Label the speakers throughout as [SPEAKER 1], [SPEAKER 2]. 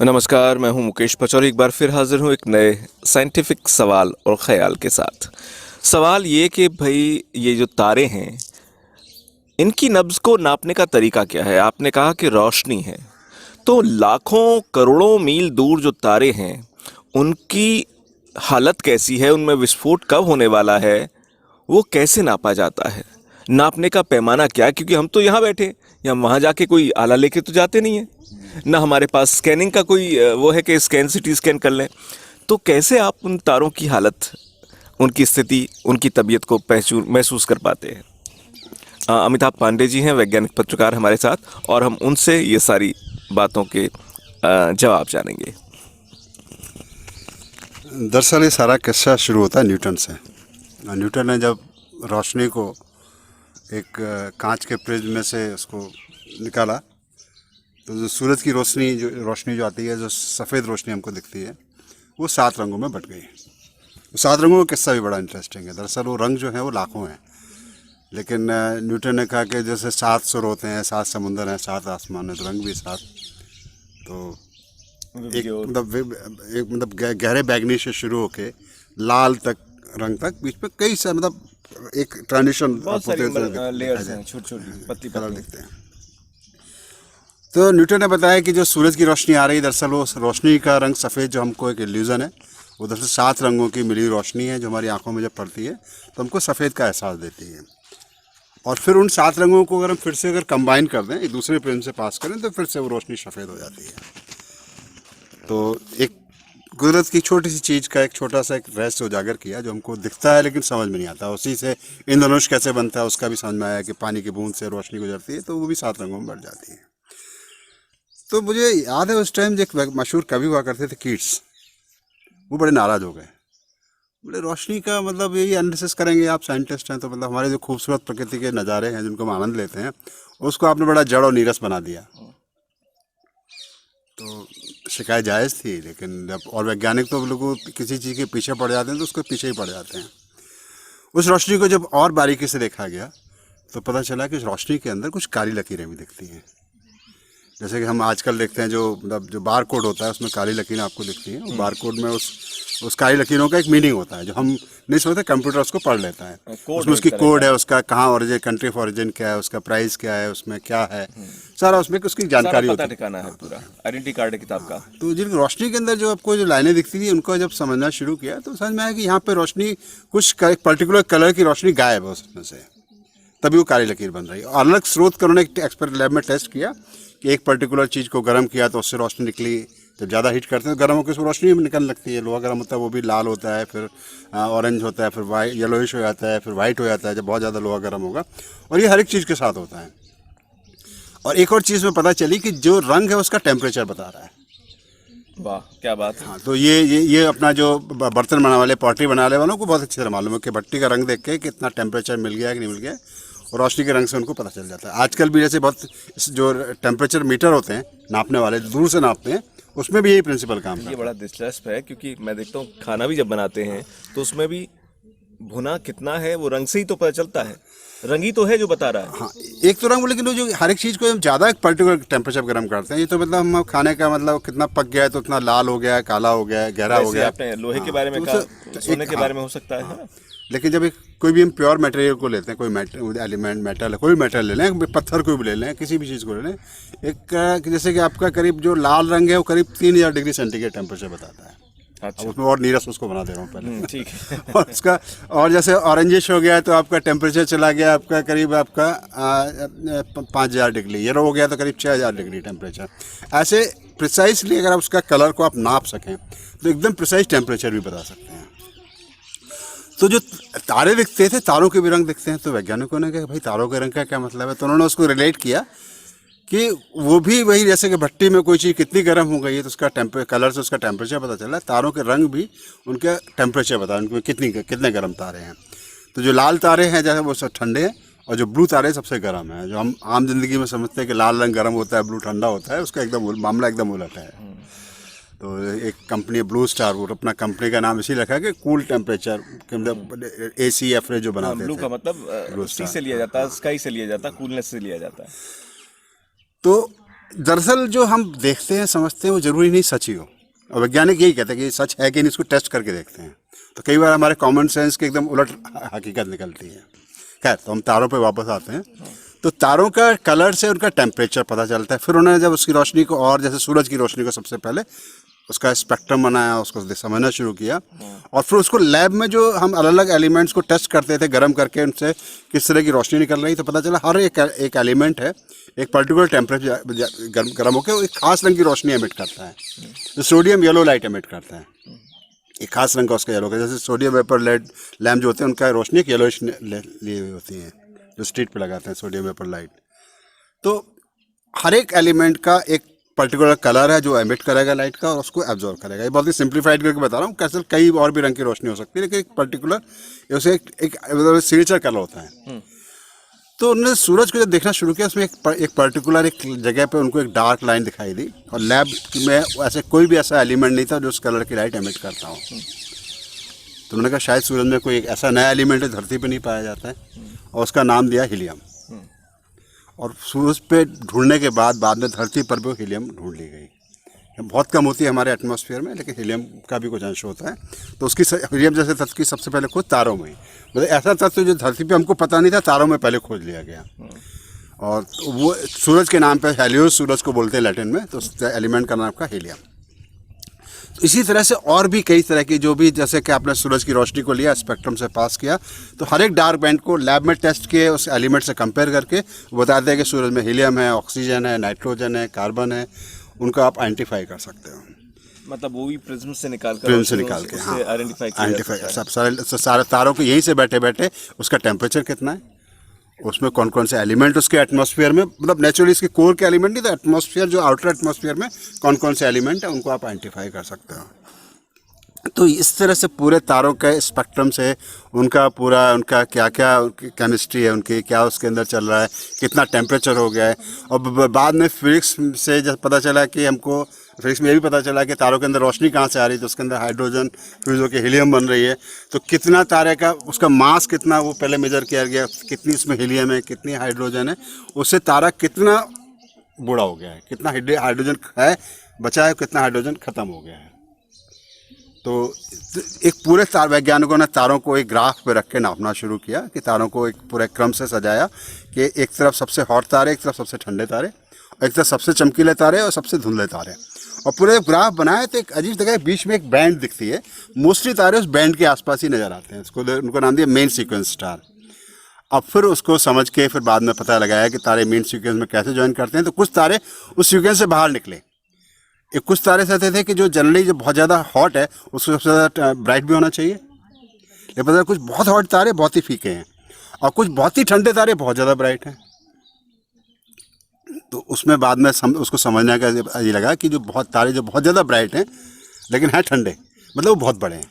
[SPEAKER 1] नमस्कार, मैं हूं मुकेश पचौरी। एक बार फिर हाजिर हूं एक नए साइंटिफिक सवाल और ख्याल के साथ। सवाल ये कि भाई ये जो तारे हैं, इनकी नब्ज़ को नापने का तरीका क्या है? आपने कहा कि रोशनी है, तो लाखों करोड़ों मील दूर जो तारे हैं, उनकी हालत कैसी है? उनमें विस्फोट कब होने वाला है? वो कैसे नापा जाता है? नापने का पैमाना क्या है? क्योंकि हम तो यहाँ बैठे हैं, या हम वहाँ जाके कोई आला लेके तो जाते नहीं है ना। हमारे पास स्कैनिंग का कोई वो है कि स्कैन सिटी स्कैन कर लें। तो कैसे आप उन तारों की हालत, उनकी स्थिति, उनकी तबीयत को महसूस कर पाते हैं? अमिताभ पांडे जी हैं, वैज्ञानिक पत्रकार हमारे साथ, और हम उनसे ये सारी बातों के जवाब जानेंगे।
[SPEAKER 2] दरअसल ये सारा किस्सा शुरू होता है न्यूटन से। न्यूटन ने जब रोशनी को एक कांच के प्रिज्म में से उसको निकाला, तो जो सूरज की रोशनी जो आती है, जो सफ़ेद रोशनी हमको दिखती है, वो 7 रंगों में बट गई। 7 रंगों का किस्सा भी बड़ा इंटरेस्टिंग है। दरअसल वो रंग जो है वो लाखों हैं, लेकिन न्यूटन ने कहा कि जैसे 7 सुर होते हैं, 7 समुंदर हैं, 7 आसमान है, तो रंग भी 7। तो एक मतलब गहरे बैगनी से शुरू होके लाल तक, रंग तक, बीच में कई सारे मतलब एक ट्रांजिशन
[SPEAKER 1] लेयर्स हैं, छोटी-छोटी पतली
[SPEAKER 2] कलर
[SPEAKER 1] पतली।
[SPEAKER 2] दिखते हैं। तो न्यूटन ने बताया कि जो सूरज की रोशनी आ रही है, दरअसल वो रोशनी का रंग सफ़ेद जो हमको एक इल्यूज़न है, वो दरअसल 7 रंगों की मिली रोशनी है, जो हमारी आंखों में जब पड़ती है तो हमको सफ़ेद का एहसास देती है। और फिर उन 7 रंगों को अगर हम फिर से अगर कंबाइन कर दें, एक दूसरे प्रिज्म से पास करें, तो फिर से वो रोशनी सफ़ेद हो जाती है। तो एक कुदरत की छोटी सी चीज़ का एक छोटा सा एक रहस्य उजागर किया, जो हमको दिखता है लेकिन समझ में नहीं आता। उसी से इंद्रधनुष कैसे बनता है उसका भी समझ में आया कि पानी की बूंद से रोशनी गुजरती है, तो वो भी 7 रंगों में बढ़ जाती है। तो मुझे याद है उस टाइम एक मशहूर कवि हुआ करते थे, कीट्स। वो बड़े नाराज़ हो गए, बोले रोशनी का मतलब यही एनालिसिस करेंगे आप, साइंटिस्ट हैं, तो मतलब हमारे जो खूबसूरत प्रकृति के नज़ारे हैं जिनको हम आनंद लेते हैं, उसको आपने बड़ा जड़ और नीरस बना दिया। तो शिकायत जायज़ थी, लेकिन जब और वैज्ञानिक तो लोगों किसी चीज़ के पीछे पड़ जाते हैं तो उसके पीछे ही पड़ जाते हैं। उस रोशनी को जब और बारीकी से देखा गया तो पता चला कि उस रोशनी के अंदर कुछ काली लकीरें भी दिखती हैं। जैसे कि हम आजकल देखते हैं, जो मतलब जो बार कोड होता है उसमें काली लकीरें आपको दिखती हैं। वो बार कोड में उस काली लकीरों का एक मीनिंग होता है, जो हम नहीं समझते, कंप्यूटर उसको पढ़ लेता है। उसमें उसकी कोड है, उसका कहाँ ओरिजिन, कंट्री ऑफ ओरिजिन क्या है, उसका प्राइस क्या है, उसमें क्या है, सारा उसमें उसकी जानकारी होती है।
[SPEAKER 1] ठिकाना है पूरा, आइडेंटिटी कार्ड है किताब का।
[SPEAKER 2] तो जिन रोशनी के अंदर जो आपको जो लाइनें दिखती थी, उनको जब समझना शुरू किया तो समझ में आया कि यहाँ पे रोशनी एक पर्टिकुलर कलर की रोशनी गायब है उसमें से, तभी वो काली लकीर बन रही है। और अलग स्रोत का उन्होंने एक्सपेरिमेंट लैब में टेस्ट किया कि एक पर्टिकुलर चीज़ को गर्म किया तो उससे रोशनी निकली। जब ज़्यादा हीट करते हैं तो गर्म होकर उसमें रोशनी भी निकलने लगती है। लोहा गर्म होता है वो भी लाल होता है, फिर ऑरेंज होता है, फिर वाइट येलोइश हो जाता है, फिर वाइट हो जाता है जब बहुत ज़्यादा लोहा गर्म होगा। और ये हर एक चीज़ के साथ होता है। और एक और चीज़ में पता चली कि जो रंग है उसका टेम्परेचर बता रहा है।
[SPEAKER 1] वाह, क्या बात है।
[SPEAKER 2] हाँ, तो ये अपना जो बर्तन बनाने वाले, पॉटरी बनाने वालों को बहुत अच्छी तरह मालूम है कि भट्टी का रंग देख के कितना टेम्परेचर मिल गया कि नहीं मिल गया, और रोशनी के रंग से उनको पता चल जाता है। आजकल भी जैसे बहुत जो टेम्परेचर मीटर होते हैं नापने वाले, दूर से नापते हैं, उसमें भी यही प्रिंसिपल काम करता है।
[SPEAKER 1] ये बड़ा दिलचस्प है, क्योंकि मैं देखता हूँ खाना भी जब बनाते हैं तो उसमें भी भुना कितना है वो रंग से ही तो पता चलता है। रंग ही तो है जो बता रहा है।
[SPEAKER 2] हाँ, एक तो रंग, लेकिन वो जो हर एक चीज़ को हम ज़्यादा एक पर्टिकुलर टेम्परेचर पर गर्म करते हैं, ये तो मतलब हम खाने का मतलब कितना पक गया है तो उतना लाल हो गया है, काला हो गया है, गहरा हो गया है।
[SPEAKER 1] आपने लोहे के बारे में
[SPEAKER 2] तो
[SPEAKER 1] कहा, सोने के बारे में हो सकता है ना?
[SPEAKER 2] लेकिन जब कोई भी हम प्योर मटेरियल को लेते हैं, कोई एलिमेंट मेटल है, कोई मेटल ले लें, पत्थर को भी ले लें, किसी भी चीज़ को ले लें, एक जैसे कि आपका करीब जो लाल रंग है वो करीब 3000 डिग्री सेंटीग्रेड टेम्परेचर बताता है।
[SPEAKER 1] अच्छा।
[SPEAKER 2] अब उसमें और नीरस उसको बना दे रहा हूँ पहले।
[SPEAKER 1] ठीक है।
[SPEAKER 2] और उसका, और जैसे ऑरेंजिश हो गया तो आपका टेम्परेचर चला गया आपका करीब आपका 5000 डिग्री, येलो हो गया तो करीब 6000 डिग्री टेम्परेचर। ऐसे प्रिसाइसली अगर आप उसका कलर को आप नाप सकें तो एकदम प्रिसाइज टेम्परेचर भी बता सकते हैं। तो जो तारे दिखते थे, तारों के भी रंग दिखते हैं, तो वैज्ञानिकों ने कहा भाई तारों के रंग का क्या मतलब है, तो उन्होंने उसको रिलेट किया कि वो भी वही, जैसे कि भट्टी में कोई चीज़ कितनी गर्म हो गई है तो उसका कलर से उसका टेम्परेचर पता चल रहा है, तारों के रंग भी उनका टेम्परेचर बता उनको कितने गर्म तारे हैं। तो जो लाल तारे हैं जैसे वो सब ठंडे हैं, और जो ब्लू तारे सबसे गर्म है। जो हम आम जिंदगी में समझते हैं कि लाल रंग गर्म होता है, ब्लू ठंडा होता है, उसका एकदम मामला एकदम उलट है। तो एक कंपनी ब्लू स्टार, वो अपना कंपनी का नाम इसी रखा है कि कूल टेम्परेचर, मतलब AC एवरेज जो बनाते थे।
[SPEAKER 1] ब्लू का मतलब सी से लिया जाता है, स्काई से लिया जाता है, कूलनेस से लिया जाता है।
[SPEAKER 2] तो दरअसल जो हम देखते हैं समझते हैं वो ज़रूरी नहीं सच ही हो, और वैज्ञानिक यही कहते हैं कि ये सच है कि नहीं, इसको टेस्ट करके देखते हैं। तो कई बार हमारे कॉमन सेंस के एकदम उलट हकीकत निकलती है। खैर, तो हम तारों पे वापस आते हैं। तो तारों का कलर से उनका टेम्परेचर पता चलता है। फिर उन्होंने जब उसकी रोशनी को, और जैसे सूरज की रोशनी को सबसे पहले उसका स्पेक्ट्रम बनाया, उसको समझना शुरू किया, और फिर उसको लैब में जो हम अलग अलग एलिमेंट्स को टेस्ट करते थे गर्म करके, उनसे किस तरह की रोशनी निकल रही, तो पता चला हर एक एलिमेंट है एक पर्टिकुलर टेम्परेचर गर्म होकर एक खास रंग की रोशनी एमिट करता है। तो सोडियम येलो लाइट एमिट करता है, एक खास रंग का उसका येलो का। जैसे सोडियम वेपर लेड लैम्प जो होते हैं उनका रोशनी एक येलोइश ली हुई होती है, जो स्ट्रीट पे लगाते हैं सोडियम वेपर लाइट। तो हर एक एलिमेंट का एक पर्टिकुलर कलर है जो एमिट करेगा लाइट का, और उसको एब्जॉर्ब करेगा। ये बहुत ही सिंप्लीफाइड करके बता रहा हूँ, कैसे कई और भी रंग की रोशनी हो सकती है, लेकिन एक पर्टिकुलर उसे एक सिग्नेचर कलर होता है। तो उन्होंने सूरज को जब देखना शुरू किया, उसमें एक पर्टिकुलर एक जगह पे उनको एक डार्क लाइन दिखाई दी, और लैब में ऐसे कोई भी ऐसा एलिमेंट नहीं था जो उस कलर की लाइट एमिट करता हो। तो उन्होंने कहा शायद सूरज में कोई एक ऐसा नया एलिमेंट है धरती पे नहीं पाया जाता है, और उसका नाम दिया हीलियम। और सूरज पे ढूंढने के बाद में धरती पर भी हीलियम ढूंढ ली गई। बहुत कम होती है हमारे एटमॉस्फेयर में, लेकिन हीलियम का भी कुछ अंश होता है। तो उसकी हीलियम जैसे तत्व की सबसे पहले खोज तारों में, मतलब ऐसा तत्व जो धरती पे हमको पता नहीं था, तारों में पहले खोज लिया गया। और वो सूरज के नाम पे हेलियोस सूरज को बोलते हैं लैटिन में, तो उस एलिमेंट का नाम का हीलियम। तो इसी तरह से और भी कई तरह की, जो भी जैसे कि आपने सूरज की रोशनी को लिया, स्पेक्ट्रम से पास किया, तो हर एक डार्क बैंड को लैब में टेस्ट किए, उस एलिमेंट से कंपेयर करके बताते हैं कि सूरज में हीलियम है, ऑक्सीजन है, नाइट्रोजन है, कार्बन है, उनको आप आइडेंटिफाई कर सकते हो।
[SPEAKER 1] मतलब वो भी प्रिज्म से निकाल कर,
[SPEAKER 2] प्रिज्म से निकाल के, हाँ,
[SPEAKER 1] आइडेंटिफाई
[SPEAKER 2] सब सारे तारों को यहीं से बैठे बैठे उसका टेम्परेचर कितना है, उसमें कौन कौन से एलिमेंट उसके एटमॉस्फेयर में, मतलब नेचुरली इसके कोर के एलिमेंट नहीं, तो एटमॉस्फेयर जो आउटर एटमॉस्फेयर में कौन कौन से एलिमेंट है उनको आप आइडेंटिफाई कर सकते हो। तो इस तरह से पूरे तारों के स्पेक्ट्रम से उनका पूरा, उनका क्या क्या केमिस्ट्री है, उनकी क्या उसके अंदर चल रहा है, कितना टेम्परेचर हो गया है। और बाद में फिजिक्स से जब पता चला कि हमको, फिजिक्स में ये भी पता चला कि तारों के अंदर रोशनी कहाँ से आ रही है, तो उसके अंदर हाइड्रोजन फ्यूज होकर हीलियम बन रही है। तो कितना तारे का, उसका मास कितना, वो पहले मेजर किया गया, कितनी उसमें हीलियम है, कितनी हाइड्रोजन है, उससे तारा कितना बूढ़ा हो गया है, कितना हाइड्रोजन है बचा है, कितना हाइड्रोजन ख़त्म हो गया है। तो एक पूरे तार वैज्ञानिकों ने तारों को एक ग्राफ पे रख के नापना शुरू किया, कि तारों को एक पूरे क्रम से सजाया कि एक तरफ सबसे हॉट तारे, एक तरफ सबसे ठंडे तारे, एक तरफ सबसे चमकीले तारे और सबसे धुंधले तारे, और पूरे ग्राफ बनाए। तो एक अजीब जगह बीच में एक बैंड दिखती है, मोस्टली तारे उस बैंड के आसपास ही नज़र आते हैं। उसको उनको नाम दिया मेन सीक्वेंस स्टार। अब फिर उसको समझ के फिर बाद में पता लगाया कि तारे मेन सीक्वेंस में कैसे ज्वाइन करते हैं। तो कुछ तारे उस सीक्वेंस से बाहर निकले, एक कुछ तारे ऐसे थे कि जो जनरली जो बहुत ज़्यादा हॉट है उसको सबसे ज़्यादा ब्राइट भी होना चाहिए, लेकिन पता कुछ बहुत हॉट तारे बहुत ही फीके हैं, और कुछ बहुत ही ठंडे तारे बहुत ज़्यादा ब्राइट हैं। तो उसमें बाद में उसको समझने का ये लगा कि जो बहुत तारे जो बहुत ज़्यादा ब्राइट हैं लेकिन हैं ठंडे, मतलब वो बहुत बड़े हैं।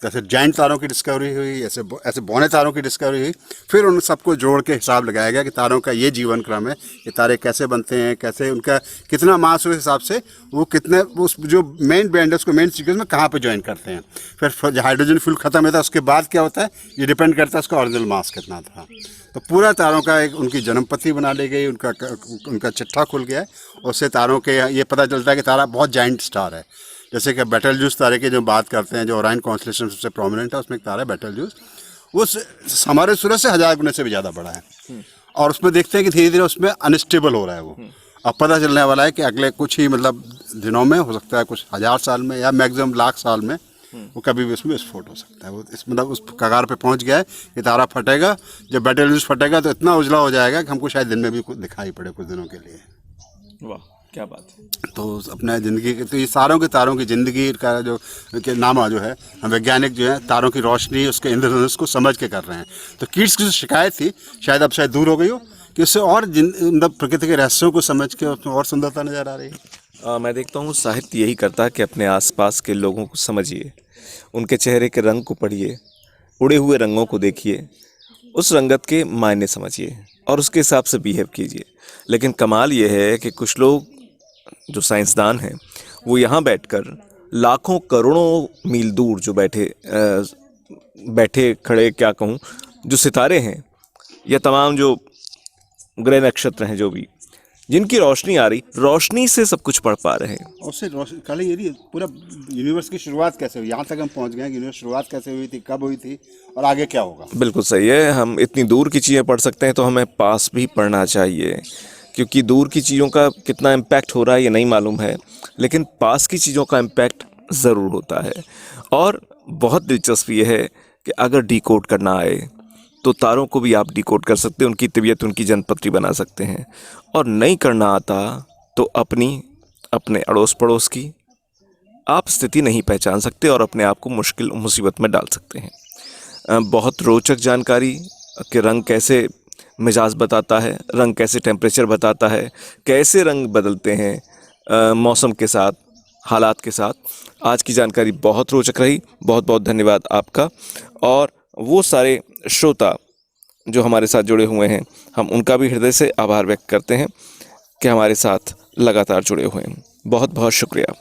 [SPEAKER 2] जैसे जाइंट तारों की डिस्कवरी हुई, ऐसे बौने तारों की डिस्कवरी हुई। फिर उन सबको जोड़ के हिसाब लगाया गया कि तारों का ये जीवन क्रम है, ये तारे कैसे बनते हैं, कैसे उनका कितना मास उस हिसाब से वो कितने, उस जो मेन बैंड है उसको मेन सीक्वेंस में कहाँ पे ज्वाइन करते हैं। फिर हाइड्रोजन फ्यूल खत्म होता है, उसके बाद क्या होता है ये डिपेंड करता है उसका ओरिजिनल मास कितना था। तो पूरा तारों का एक उनकी जन्मपति बना ली गई, उनका चिट्ठा खुल गया है। उससे तारों के ये पता चलता है कि तारा बहुत जाइंट स्टार है। जैसे कि बेटलजूस तारे की जो बात करते हैं, जो ओराइन कॉन्स्टेलेशन सबसे प्रोमिनेंट है, उसमें एक तारा है बेटलजूस, वो हमारे सूरज से 1000 गुने से भी ज़्यादा बड़ा है। और उसमें देखते हैं कि धीरे धीरे उसमें अनस्टेबल हो रहा है वो। अब पता चलने वाला है कि अगले कुछ ही मतलब दिनों में, हो सकता है कुछ 1000 साल में या मैक्सिमम लाख साल में, वो कभी भी उसमें विस्फोट हो सकता है। वो इस मतलब उस कगार पे पहुंच गया है कि तारा फटेगा। जब बेटलजूस फटेगा तो इतना उजला हो जाएगा कि हमको शायद दिन में भी दिखाई पड़े कुछ दिनों के लिए।
[SPEAKER 1] वाह, क्या बात है।
[SPEAKER 2] तो अपने ज़िंदगी के, तो ये सारों के तारों की ज़िंदगी का जो के नामा जो है, हम वैज्ञानिक जो है तारों की रोशनी उसके इंद्रधनुष को समझ के कर रहे हैं। तो कीट्स की जो शिकायत थी शायद अब शायद दूर हो गई हो, कि उससे और मतलब प्रकृति के रहस्यों को समझ के उसमें और सुंदरता नज़र आ रही है।
[SPEAKER 1] मैं देखता हूँ साहित्य यही करता है कि अपने आसपास के लोगों को समझिए, उनके चेहरे के रंग को पढ़िए, उड़े हुए रंगों को देखिए, उस रंगत के मायने समझिए और उसके हिसाब से बिहेव कीजिए। लेकिन कमाल ये है कि कुछ लोग जो साइंसदान हैं वो यहाँ बैठकर लाखों करोड़ों मील दूर जो बैठे खड़े क्या कहूँ, जो सितारे हैं या तमाम जो ग्रह नक्षत्र हैं, जो भी जिनकी रोशनी आ रही, रोशनी से सब कुछ पढ़ पा रहे हैं।
[SPEAKER 2] उससे कल ये पूरा यूनिवर्स की शुरुआत कैसे हुई, यहाँ तक हम पहुँच गए, यूनिवर्स शुरुआत कैसे हुई थी, कब हुई थी और आगे क्या होगा।
[SPEAKER 1] बिल्कुल सही है। हम इतनी दूर की चीज़ें पढ़ सकते हैं तो हमें पास भी पढ़ना चाहिए, क्योंकि दूर की चीज़ों का कितना इम्पैक्ट हो रहा है ये नहीं मालूम है, लेकिन पास की चीज़ों का इम्पैक्ट ज़रूर होता है। और बहुत दिलचस्प ये है कि अगर डिकोड करना आए तो तारों को भी आप डिकोड कर सकते हैं, उनकी तबीयत, उनकी जनपत्री बना सकते हैं। और नहीं करना आता तो अपने अड़ोस पड़ोस की आप स्थिति नहीं पहचान सकते और अपने आप को मुश्किल मुसीबत में डाल सकते हैं। बहुत रोचक जानकारी कि रंग कैसे मिजाज बताता है, रंग कैसे टेम्परेचर बताता है, कैसे रंग बदलते हैं मौसम के साथ, हालात के साथ। आज की जानकारी बहुत रोचक रही। बहुत बहुत धन्यवाद आपका। और वो सारे श्रोता जो हमारे साथ जुड़े हुए हैं, हम उनका भी हृदय से आभार व्यक्त करते हैं कि हमारे साथ लगातार जुड़े हुए हैं। बहुत बहुत शुक्रिया।